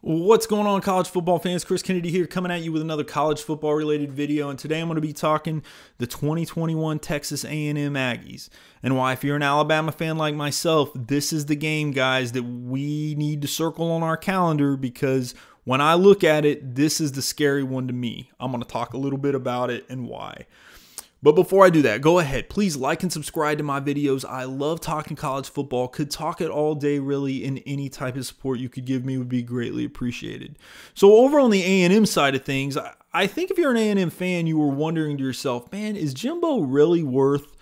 What's going on, college football fans? Chris Kennedy here, coming at you with another college football related video, and today I'm going to be talking the 2021 Texas A&M Aggies and why, if you're an Alabama fan like myself, this is the game, guys, that we need to circle on our calendar, because when I look at it, this is the scary one to me. I'm going to talk a little bit about it and why. But before I do that, go ahead, please like and subscribe to my videos. I love talking college football. Could talk it all day, really, and any type of support you could give me would be greatly appreciated. So over on the A&M side of things, I think if you're an A&M fan, you were wondering to yourself, man, is Jimbo really worth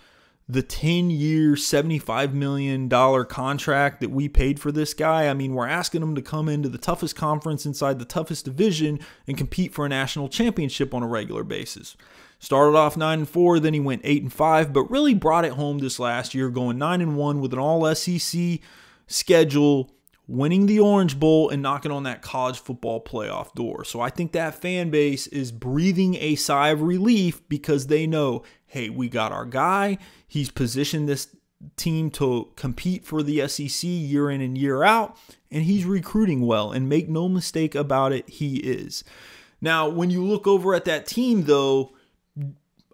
the 10-year, $75 million contract that we paid for this guy? I mean, we're asking him to come into the toughest conference inside the toughest division and compete for a national championship on a regular basis. Started off 9-4, then he went 8-5, but really brought it home this last year, going 9-1 with an all-SEC schedule, winning the Orange Bowl, and knocking on that college football playoff door. So I think that fan base is breathing a sigh of relief because they know, hey, we got our guy. He's positioned this team to compete for the SEC year in and year out, and he's recruiting well. And make no mistake about it, he is. Now, when you look over at that team, though,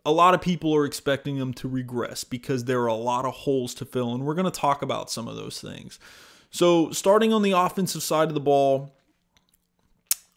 a lot of people are expecting them to regress because there are a lot of holes to fill, and we're going to talk about some of those things. So starting on the offensive side of the ball,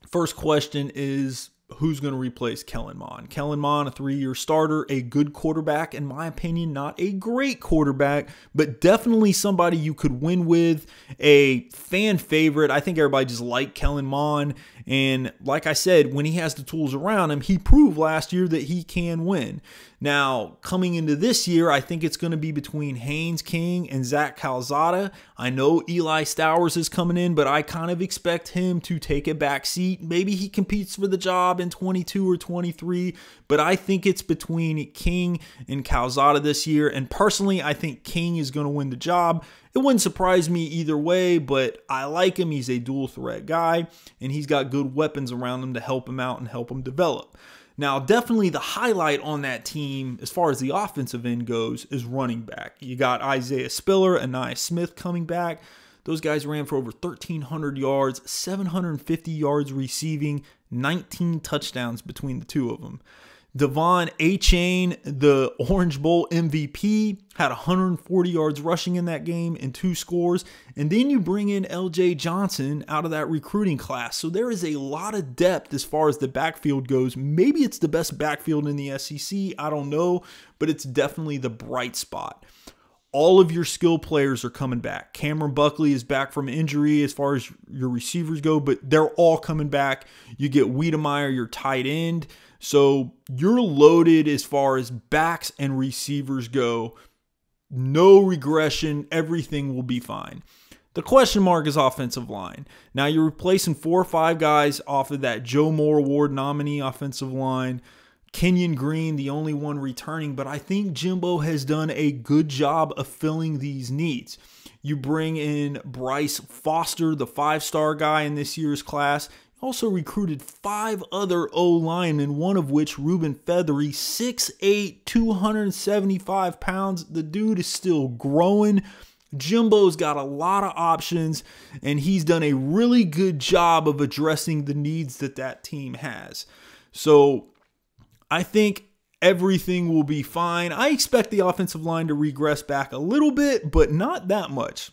first question is, who's going to replace Kellen Mond? Kellen Mond, a 3-year starter, a good quarterback, in my opinion, not a great quarterback, but definitely somebody you could win with, a fan favorite. I think everybody just liked Kellen Mond, and like I said, when he has the tools around him, he proved last year that he can win. Now, coming into this year, I think it's going to be between Haynes King and Zach Calzada. I know Eli Stowers is coming in, but I kind of expect him to take a back seat. Maybe he competes for the job in 22 or 23, but I think it's between King and Calzada this year, and personally, I think King is going to win the job. It wouldn't surprise me either way, but I like him. He's a dual threat guy, and he's got good weapons around him to help him out and help him develop. Now, definitely the highlight on that team, as far as the offensive end goes, is running back. You got Isaiah Spiller and Nia Smith coming back. Those guys ran for over 1,300 yards, 750 yards receiving, 19 touchdowns between the two of them. Devon Achane, the Orange Bowl MVP, had 140 yards rushing in that game and 2 scores. And then you bring in LJ Johnson out of that recruiting class. So there is a lot of depth as far as the backfield goes. Maybe it's the best backfield in the SEC. I don't know, but it's definitely the bright spot. All of your skill players are coming back. Cameron Buckley is back from injury as far as your receivers go, but they're all coming back. You get Wiedemeyer, your tight end. So you're loaded as far as backs and receivers go. No regression. Everything will be fine. The question mark is offensive line. Now you're replacing 4 or 5 guys off of that Joe Moore Award nominee offensive line. Kenyon Green, the only one returning, but I think Jimbo has done a good job of filling these needs. You bring in Bryce Foster, the 5-star guy in this year's class. Also recruited 5 other O-linemen, one of which, Ruben Feathery, 6'8", 275 pounds. The dude is still growing. Jimbo's got a lot of options, and he's done a really good job of addressing the needs that team has. So I think everything will be fine. I expect the offensive line to regress back a little bit, but not that much.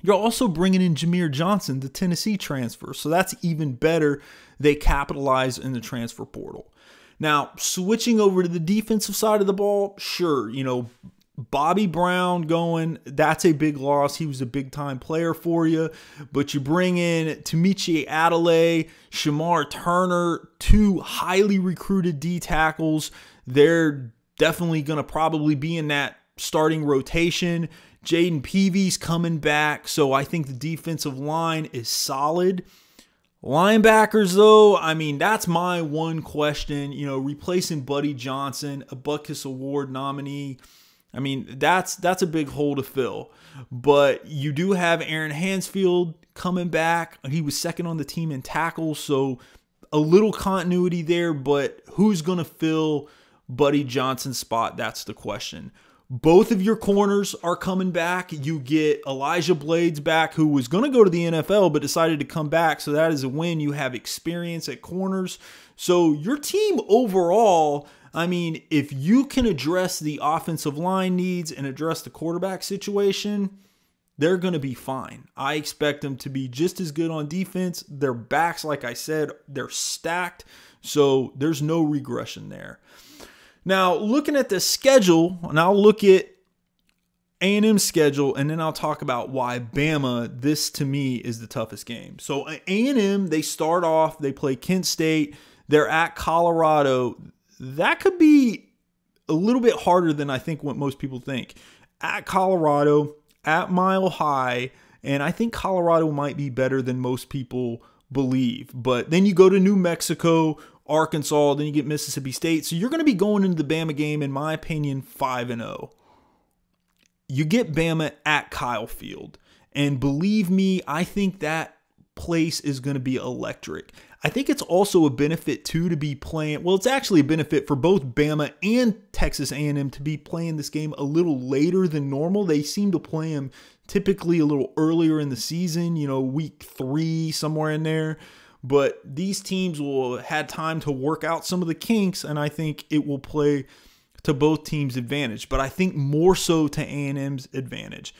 You're also bringing in Jameer Johnson, the Tennessee transfer, so that's even better. They capitalize in the transfer portal. Now, switching over to the defensive side of the ball, sure, Bobby Brown going, that's a big loss. He was a big-time player for you. But you bring in Tumichi Adelaide, Shamar Turner, 2 highly recruited D tackles. They're definitely going to probably be in that starting rotation. Jaden Peavy's coming back, so I think the defensive line is solid. Linebackers, though, I mean, that's my one question. Replacing Buddy Johnson, a Butkus Award nominee, I mean, that's a big hole to fill. But you do have Aaron Hansfield coming back. He was second on the team in tackles, so a little continuity there. But who's going to fill Buddy Johnson's spot? That's the question. Both of your corners are coming back. You get Elijah Blades back, who was going to go to the NFL but decided to come back. So that is a win. You have experience at corners. So your team overall, I mean, if you can address the offensive line needs and address the quarterback situation, they're going to be fine. I expect them to be just as good on defense. Their backs, like I said, they're stacked. So there's no regression there. Now, looking at the schedule, and I'll look at A&M's schedule, and then I'll talk about why Bama, this to me is the toughest game. So A&M, they start off, they play Kent State, they're at Colorado. That could be a little bit harder than I think what most people think. At Colorado, at Mile High, and I think Colorado might be better than most people believe. But then you go to New Mexico, Arkansas, then you get Mississippi State. So you're going to be going into the Bama game, in my opinion, 5-0. You get Bama at Kyle Field. And believe me, I think that place is going to be electric. I think it's also a benefit, too, to be playing. Well, it's actually a benefit for both Bama and Texas A&M to be playing this game a little later than normal. They seem to play them typically a little earlier in the season, you know, week 3, somewhere in there. But these teams will have had time to work out some of the kinks, and I think it will play to both teams' advantage. But I think more so to A&M's advantage.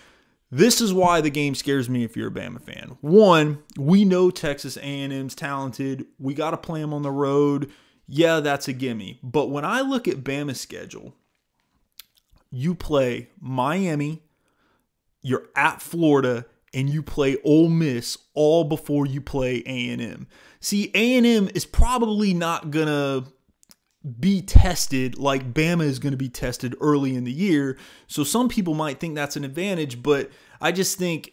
This is why the game scares me if you're a Bama fan. One, we know Texas A&M's talented. We got to play them on the road. Yeah, that's a gimme. But when I look at Bama's schedule, you play Miami, you're at Florida, and you play Ole Miss all before you play A&M. See, A&M is probably not going to be tested like Bama is going to be tested early in the year. So some people might think that's an advantage, but I just think,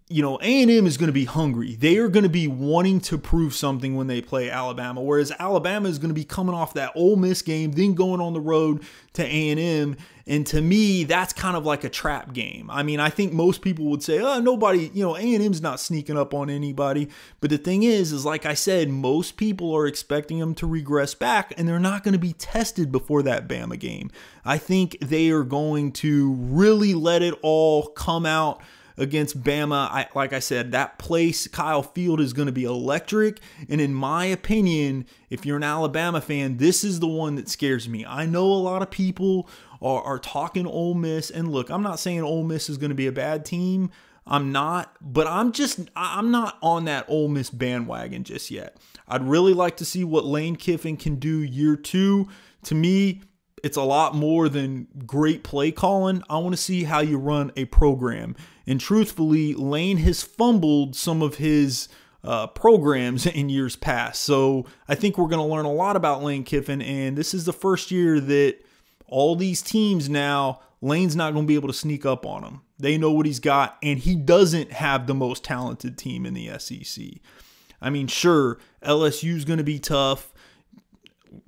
you know, A&M is going to be hungry. They are going to be wanting to prove something when they play Alabama, whereas Alabama is going to be coming off that Ole Miss game, then going on the road to A&M. And to me, that's kind of like a trap game. I mean, I think most people would say, oh, nobody, you know, A&M's not sneaking up on anybody. But the thing is like I said, most people are expecting them to regress back, and they're not going to be tested before that Bama game. I think they are going to really let it all come out against Bama. Like I said, that place, Kyle Field, is going to be electric. And in my opinion, if you're an Alabama fan, this is the one that scares me. I know a lot of people are talking Ole Miss. And look, I'm not saying Ole Miss is going to be a bad team. I'm not. But I'm not on that Ole Miss bandwagon just yet. I'd really like to see what Lane Kiffin can do year 2. To me, it's a lot more than great play calling. I want to see how you run a program. And truthfully, Lane has fumbled some of his programs in years past. So I think we're going to learn a lot about Lane Kiffin. And this is the first year that all these teams now, Lane's not going to be able to sneak up on them. They know what he's got, and he doesn't have the most talented team in the SEC. I mean, sure, LSU's going to be tough.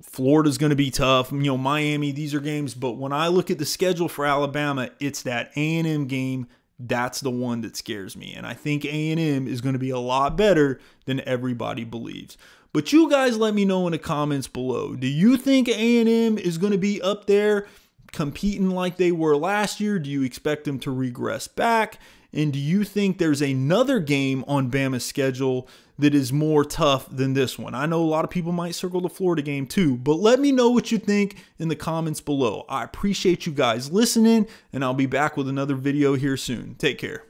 Florida's going to be tough. You know, Miami, these are games. But when I look at the schedule for Alabama, it's that A&M game. That's the one that scares me. And I think A&M is going to be a lot better than everybody believes. But you guys let me know in the comments below. Do you think A&M is going to be up there competing like they were last year? Do you expect them to regress back? And do you think there's another game on Bama's schedule that is more tough than this one? I know a lot of people might circle the Florida game too, but let me know what you think in the comments below. I appreciate you guys listening, and I'll be back with another video here soon. Take care.